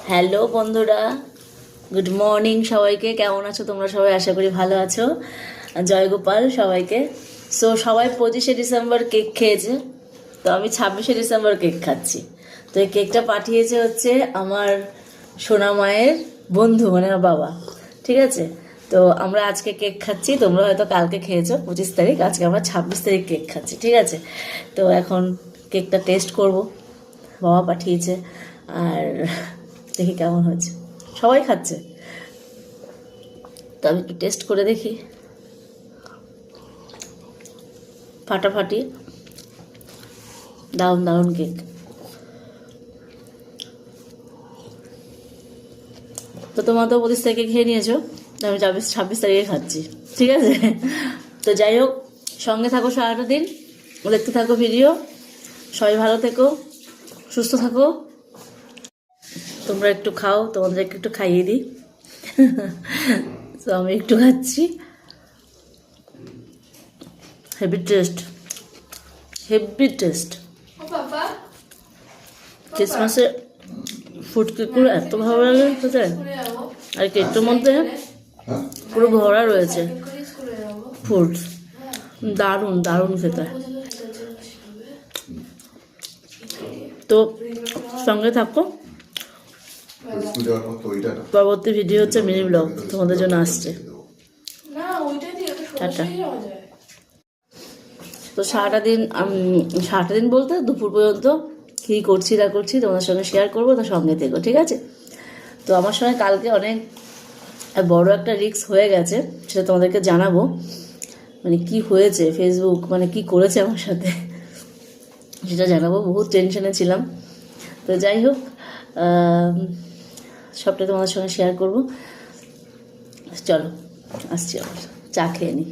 Hello বন্ধুরা, good morning সবাইকে। কেমন আছো তোমরা সবাই? আশা করি ভালো আছো। জয় গোপাল সবাইকে। সবাই 25শে ডিসেম্বর কেক খেয়েছে, তো আমি 26শে ডিসেম্বর কেক খাচ্ছি। তো এই কেকটা পাঠিয়েছে হচ্ছে আমার সোনা মায়ের বন্ধু, মানে আমার বাবা। ঠিক আছে, তো আমরা আজকে কেক খাচ্ছি। তোমরা হয়তো কালকে খেয়েছো 25 তারিখ, আজকে আমরা 26 তারিখ কেক খাচ্ছি। ঠিক আছে, তো এখন কেকটা টেস্ট করব। বাবা পাঠিয়েছে, আর দেখি কেমন হয়েছে। সবাই খাচ্ছে, তো আমি একটু টেস্ট করে দেখি। ফাটাফাটি, দারুণ দারুণ কেক। তো তোমরা তো 25 তারিখে খেয়ে নিয়েছো, তো আমি 26 তারিখে খাচ্ছি। ঠিক আছে, তো যাই হোক, সঙ্গে থাকো সারাটা দিন, দেখতে থাকো ভিডিও। সবাই ভালো থেকো, সুস্থ থাকো। তোমরা একটু খাও, তোমাদেরকে একটু খাইয়ে দিই। তো আমি একটু খাচ্ছি। Heavy taste, heavy taste. ক্রিসমাসে ফুড কেকগুলো এত ভালো লাগে খেতে, আর কেকটার মধ্যে পুরো ভরা রয়েছে ফুডস। দারুণ দারুণ খেতে। তো সঙ্গে থাকো, পরবর্তী ভিডিও হচ্ছে মিনি ব্লগ তোমাদের জন্য আসছে। টাটা। তো সারাটা দিন বলতে দুপুর পর্যন্ত কী করছি না করছি তোমাদের সঙ্গে শেয়ার করবো, তো সঙ্গে থেকো। ঠিক আছে, তো আমার সঙ্গে কালকে অনেক বড় একটা রিস্ক হয়ে গেছে, সেটা তোমাদেরকে জানাবো। মানে কি হয়েছে, ফেসবুক মানে কি করেছে আমার সাথে, সেটা জানাবো। বহুত টেনশনে ছিলাম। তো যাই হোক, সবটা তোমাদের সঙ্গে শেয়ার করবো। চলো আসছি, আবার চা খেয়ে নিই।